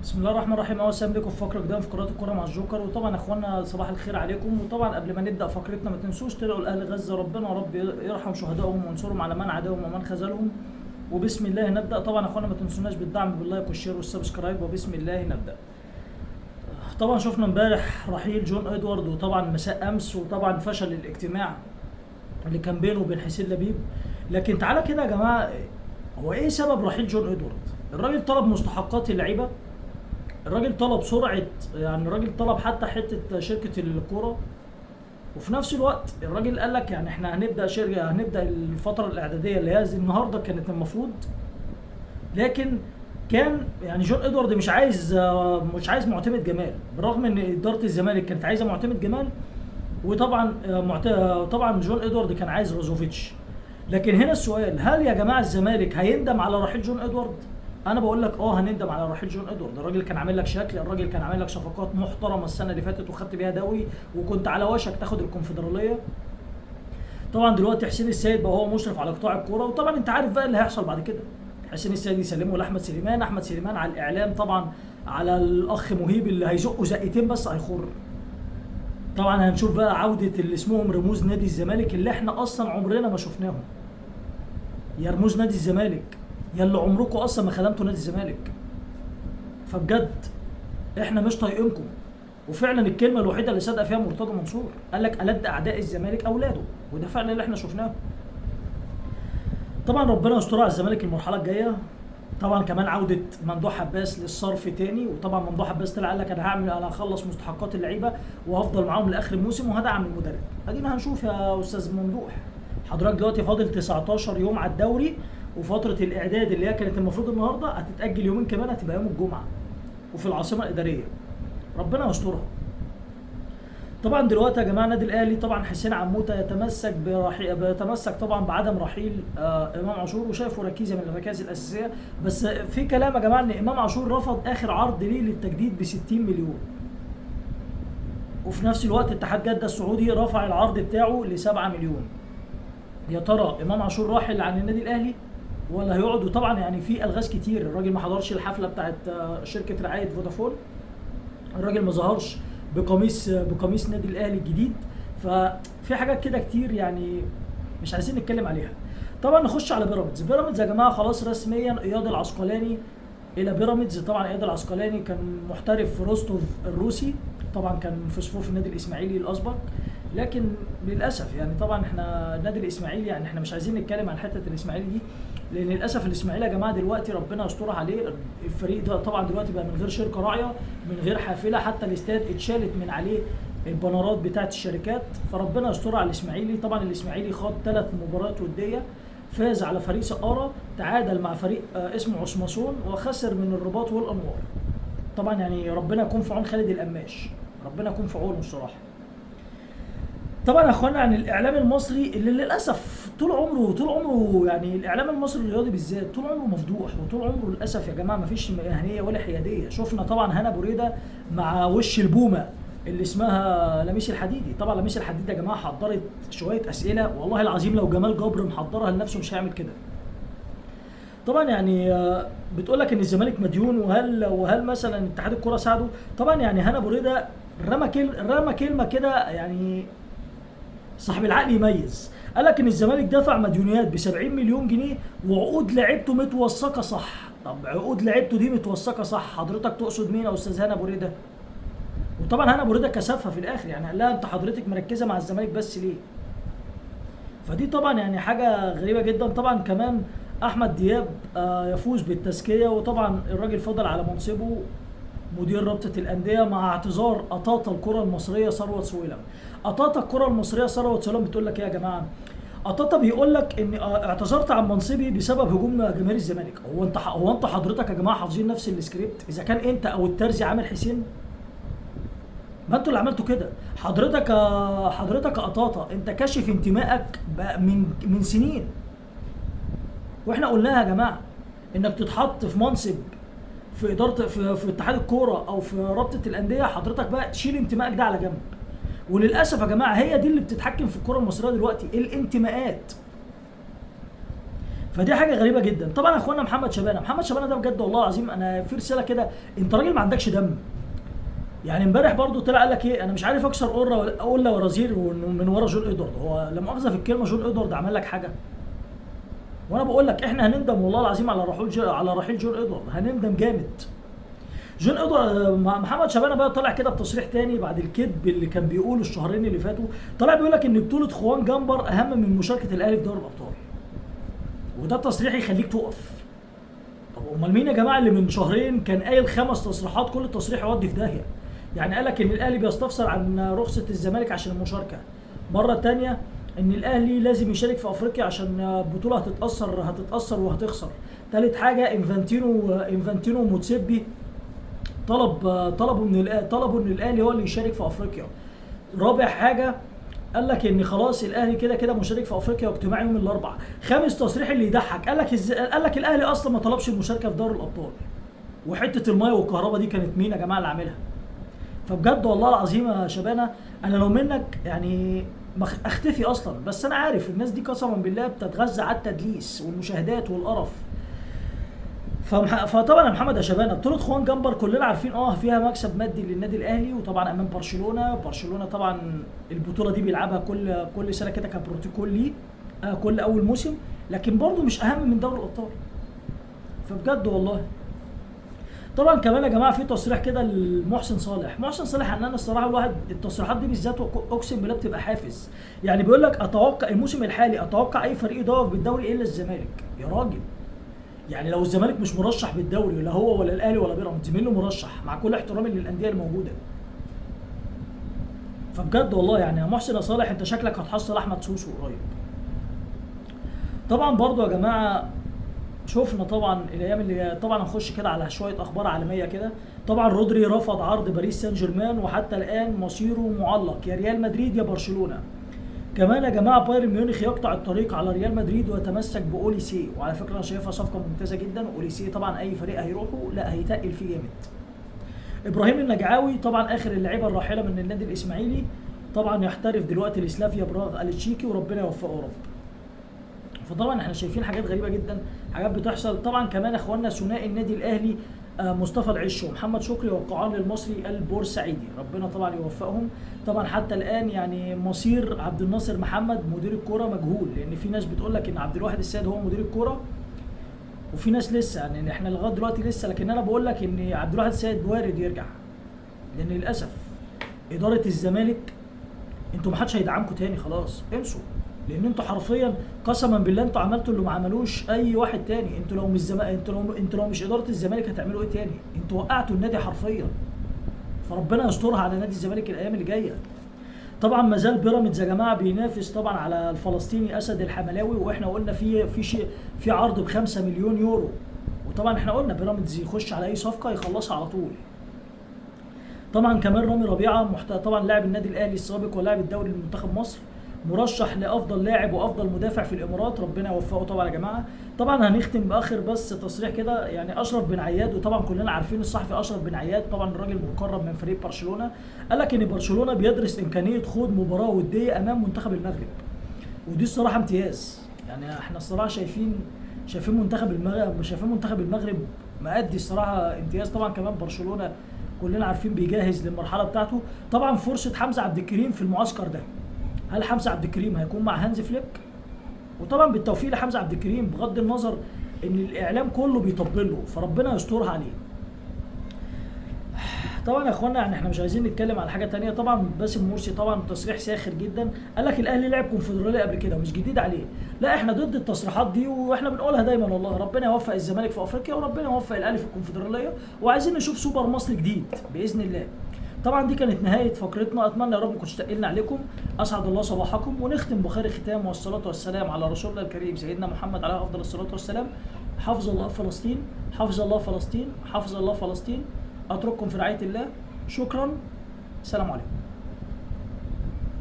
بسم الله الرحمن الرحيم. اهلا وسهلا بكم في فقره جديده في قناه الكوره مع الجوكر. وطبعا اخوانا صباح الخير عليكم. وطبعا قبل ما نبدا فقرتنا ما تنسوش تدعوا لاهل غزه، ربنا يا رب يرحم شهدائهم وينصرهم على من عاداهم ومن خذلهم. وبسم الله نبدا. طبعا اخوانا ما تنسوناش بالدعم باللايك والشير والسبسكرايب، وبسم الله نبدا. طبعا شفنا امبارح رحيل جون ادوارد، وطبعا مساء امس، وطبعا فشل الاجتماع اللي كان بينه وبين حسين لبيب. لكن تعالى كده يا جماعه، هو ايه سبب رحيل جون ادوارد؟ الراجل طلب مستحقات اللعيبه، الراجل طلب سرعه، يعني الراجل طلب حتى حته شركه الكوره، وفي نفس الوقت الراجل قال لك يعني احنا هنبدا شركه، هنبدا الفتره الاعداديه اللي هي النهارده كانت المفروض. لكن كان يعني جون ادوارد مش عايز معتمد جمال، بالرغم ان اداره الزمالك كانت عايزه معتمد جمال. وطبعا طبعا جون ادوارد كان عايز روزوفيتش. لكن هنا السؤال، هل يا جماعه الزمالك هيندم على رحيل جون ادوارد؟ انا بقول لك هنندم على رحيل جون ادوارد. الراجل كان عامل لك شكل، الراجل كان عامل لك صفقات محترمه السنه اللي فاتت وخدت بيها دوري، وكنت على وشك تاخد الكونفدراليه. طبعا دلوقتي حسين السيد بقى هو مشرف على قطاع الكوره، وطبعا انت عارف بقى اللي هيحصل بعد كده. حسين السيد يسلمه لاحمد سليمان، احمد سليمان على الاعلام طبعا على الاخ مهيب اللي هيزقه زقتين بس هيخر. طبعا هنشوف بقى عوده اللي اسمهم رموز نادي الزمالك، اللي احنا اصلا عمرنا ما شفناهم. يا رموز نادي الزمالك، يا اللي عمركم اصلا ما خدمتوا نادي الزمالك، فبجد احنا مش طايقينكم. وفعلا الكلمه الوحيده اللي صدق فيها مرتضى منصور، قال لك ألد اعداء الزمالك اولاده، وده فعلا اللي احنا شفناه. طبعا ربنا يستر على الزمالك المرحله الجايه. طبعا كمان عوده ممدوح عباس للصرف تاني، وطبعا ممدوح عباس طلع قال لك انا هخلص مستحقات اللعيبه وهفضل معاهم لاخر الموسم وهدعم المدرب. ادينا هنشوف يا استاذ ممدوح. حضرتك دلوقتي فاضل 19 يوم على الدوري، وفتره الاعداد اللي هي كانت المفروض النهارده هتتاجل يومين كمان، هتبقى يوم الجمعه وفي العاصمه الاداريه. ربنا يسترها. طبعا دلوقتي يا جماعه النادي الاهلي طبعا حسين عموته بيتمسك طبعا بعدم رحيل امام عاشور، وشايفه ركيزه من الركائز الاساسيه. بس في كلام يا جماعه ان امام عاشور رفض اخر عرض ليه للتجديد ب 60 مليون. وفي نفس الوقت اتحاد جده السعودي رفع العرض بتاعه ل 7 مليون. يا ترى امام عاشور راحل عن النادي الاهلي ولا هيقعد؟ وطبعا يعني في الغاز كتير، الراجل ما حضرش الحفله بتاعت شركه رعايه فودافون، الراجل ما ظهرش بقميص نادي الاهلي الجديد. ففي حاجات كده كتير يعني مش عايزين نتكلم عليها. طبعا نخش على بيراميدز يا جماعه، خلاص رسميا اياد العسقلاني الى بيراميدز. طبعا اياد العسقلاني كان محترف في روستوف الروسي، طبعا كان في صفوف النادي الاسماعيلي الاسبق. لكن للاسف يعني طبعا احنا النادي الاسماعيلي، يعني احنا مش عايزين نتكلم عن حته الاسماعيلي دي، لان للاسف الاسماعيلي يا جماعه دلوقتي ربنا يسترها عليه. الفريق ده طبعا دلوقتي بقى من غير شركه راعيه، من غير حافله، حتى الاستاد اتشالت من عليه البنرات بتاعه الشركات. فربنا يسترها على الاسماعيلي. طبعا الاسماعيلي خاض 3 مباريات وديه، فاز على فريق سقاره، تعادل مع فريق اسمه عصمصون، وخسر من الرباط والانوار. طبعا يعني ربنا يكون في عون خالد القماش، ربنا يكون في عونه الصراحه. طبعا يا اخوانا يعني الاعلام المصري اللي للاسف طول عمره يعني الاعلام المصري الرياضي بالذات طول عمره مفضوح، وطول عمره للاسف يا جماعه مفيش مهنيه ولا حياديه. شفنا طبعا هنا بريده مع وش البومه اللي اسمها لميس الحديدي. طبعا لميس الحديدي يا جماعه حضرت شويه اسئله، والله العظيم لو جمال جبر محضرها لنفسه مش هيعمل كده. طبعا يعني بتقول لك ان الزمالك مديون، وهل مثلا اتحاد الكره ساعده؟ طبعا يعني هنا بريده رمى كلمه كده يعني صاحب العقل يميز. قال لك ان الزمالك دفع مديونيات ب 70 مليون جنيه وعقود لعيبته متوثقه صح. طب عقود لعيبته دي متوثقه صح، حضرتك تقصد مين يا استاذ هنا بريده؟ وطبعا هنا بريده كسفها في الاخر، يعني قال لها انت حضرتك مركزه مع الزمالك بس ليه؟ فدي طبعا يعني حاجه غريبه جدا. طبعا كمان احمد دياب يفوز بالتزكيه، وطبعا الراجل فضل على منصبه مدير رابطه الانديه مع اعتذار قطاطا الكره المصريه ثروت سويلم. قطاطا الكره المصريه ثروت سويلم بتقول لك ايه يا جماعه؟ قطاطا بيقول لك ان اعتذرت عن منصبي بسبب هجوم جماهير الزمالك. هو انت حضرتك يا جماعه حافظين نفس السكريبت؟ اذا كان انت او الترزي عامر حسين، ما انتوا اللي عملتوا كده. حضرتك يا قطاطا انت كاشف انتمائك من سنين، واحنا قلناها يا جماعه انك تتحط في منصب في اداره في اتحاد الكوره او في رابطه الانديه، حضرتك بقى تشيل انتمائك ده على جنب. وللاسف يا جماعه هي دي اللي بتتحكم في الكوره المصريه دلوقتي، الانتماءات. فدي حاجه غريبه جدا. طبعا اخوانا محمد شبانه ده بجد والله العظيم انا في رساله كده، انت راجل ما عندكش دم. يعني امبارح برضو طلع قال لك ايه، انا مش عارف اكسر قله ورا زير من ورا جون ادوارد. هو لا مؤاخذه في الكلمه، جون ادوارد عمل لك حاجه؟ وانا بقول لك احنا هنندم والله العظيم على رحيل جون ادوارد، هنندم جامد. جون ادوارد محمد شبانه بقى طلع كده بتصريح تاني بعد الكذب اللي كان بيقوله الشهرين اللي فاتوا، طلع بيقول لك ان بطوله خوان جمبر اهم من مشاركه الاهلي في دوري الابطال. وده تصريح يخليك تقف. طب امال مين يا جماعه اللي من شهرين كان قايل 5 تصريحات كل تصريح يودي في داهيه؟ يعني قال لك ان الاهلي بيستفسر عن رخصه الزمالك عشان المشاركه، مره تانية ان الاهلي لازم يشارك في افريقيا عشان البطوله هتتاثر وهتخسر، ثالث حاجه انفانتينو وموتسيبي طلبوا ان الاهلي هو اللي يشارك في افريقيا، رابع حاجه قال لك ان خلاص الاهلي كده كده مشارك في افريقيا واجتماع يوم الاربعاء، خامس تصريح اللي يضحك قال لك الاهلي اصلا ما طلبش المشاركه في دوري الابطال، وحته الميه والكهرباء دي كانت مين يا جماعه اللي عاملها؟ فبجد والله العظيم يا شبانه انا لو منك يعني اختفي اصلا، بس انا عارف الناس دي قسما بالله بتتغذى على التدليس والمشاهدات والقرف. فطبعا يا محمد يا شبانه بطوله خوان جمبر كلنا عارفين فيها مكسب مادي للنادي الاهلي، وطبعا امام برشلونه طبعا البطوله دي بيلعبها كل سنه كده كبروتوكول ليه كل اول موسم، لكن برضه مش اهم من دوري الابطال. فبجد والله طبعا كمان يا جماعه في تصريح كده لمحسن صالح ان انا الصراحه الواحد التصريحات دي بالذات اقسم بالله بتبقى حافز. يعني بيقول لك اتوقع الموسم الحالي اي فريق يضاف بالدوري الا الزمالك. يا راجل يعني لو الزمالك مش مرشح بالدوري لا هو ولا الاهلي ولا بيراميدز، مين اللي مرشح؟ مع كل احترامي للانديه الموجوده. فبجد والله يعني يا محسن يا صالح انت شكلك هتحصل احمد سوسو قريب. طبعا برضو يا جماعه شفنا طبعا الايام اللي طبعا هنخش كده على شويه اخبار عالميه كده. طبعا رودري رفض عرض باريس سان جيرمان وحتى الان مصيره معلق، يا ريال مدريد يا برشلونه. كمان يا جماعه بايرن ميونخ يقطع الطريق على ريال مدريد ويتمسك باوليسي، وعلى فكره انا شايفها صفقه ممتازه جدا. اوليسي طبعا اي فريق هيروحه لا هيتقل فيه جامد. ابراهيم النجعاوي طبعا اخر اللعيبه الراحله من النادي الاسماعيلي، طبعا يحترف دلوقتي لسلافيا براغ التشيكي وربنا يوفقه يا رب. فطبعا احنا شايفين حاجات غريبه جدا، حاجات بتحصل. طبعا كمان اخواننا ثنائي النادي الاهلي مصطفى العش ومحمد شكري وقعان للمصري البورسعيدي، ربنا طبعا يوفقهم. طبعا حتى الان يعني مصير عبد الناصر محمد مدير الكوره مجهول، لان في ناس بتقول لك ان عبد الواحد السيد هو مدير الكوره، وفي ناس لسه يعني احنا لغايه دلوقتي لسه، لكن انا بقول لك ان عبد الواحد السيد وارد يرجع، لان للاسف اداره الزمالك انتوا ما حدش هيدعمكم تاني خلاص، انسوا. لان انتوا حرفيا قسما بالله انتوا عملتوا اللي ما عملوش اي واحد تاني. انتوا لو مش انتوا لو مش اداره الزمالك هتعملوا ايه تاني؟ انتوا وقعتوا النادي حرفيا. فربنا يسترها على نادي الزمالك الايام اللي جايه. طبعا ما زال بيراميدز يا جماعه بينافس طبعا على الفلسطيني اسد الحملاوي، واحنا قلنا في عرض ب5 مليون يورو، وطبعا احنا قلنا بيراميدز يخش على اي صفقه يخلصها على طول. طبعا كمان رامي ربيعه طبعا لاعب النادي الاهلي السابق ولاعب الدوري لمنتخب مصر، مرشح لافضل لاعب وافضل مدافع في الامارات، ربنا يوفقه طبعا يا جماعه. طبعا هنختم باخر بس تصريح كده، يعني اشرف بن عياد، وطبعا كلنا عارفين الصحفي اشرف بن عياد طبعا الراجل مقرب من فريق برشلونه، قال لك ان برشلونه بيدرس امكانيه خوض مباراه وديه امام منتخب المغرب، ودي الصراحه امتياز. يعني احنا الصراحه شايفين منتخب المغرب مأدي الصراحه امتياز. طبعا كمان برشلونه كلنا عارفين بيجهز للمرحله بتاعته. طبعا فرصه حمزه عبد الكريم في المعسكر ده، هل حمزه عبد الكريم هيكون مع هانز فليك؟ وطبعا بالتوفيق لحمزه عبد الكريم، بغض النظر ان الاعلام كله بيطبل له، فربنا يسترها عليه. طبعا يا اخوانا يعني احنا مش عايزين نتكلم على حاجه تانية. طبعا باسم مرسي طبعا تصريح ساخر جدا، قال لك الاهلي لعب كونفدراليه قبل كده ومش جديد عليه. لا احنا ضد التصريحات دي، واحنا بنقولها دايما والله، ربنا يوفق الزمالك في افريقيا وربنا يوفق الاهلي في الكونفدراليه، وعايزين نشوف سوبر مصري جديد باذن الله. طبعا دي كانت نهايه فقرتنا، اتمنى يا رب ما كنتش تقلنا عليكم، اسعد الله صباحكم، ونختم بخير الختام والصلاه والسلام على رسولنا الكريم سيدنا محمد عليه افضل الصلاه والسلام. حفظ الله فلسطين، حفظ الله فلسطين، حفظ الله فلسطين. اترككم في رعايه الله، شكرا، السلام عليكم.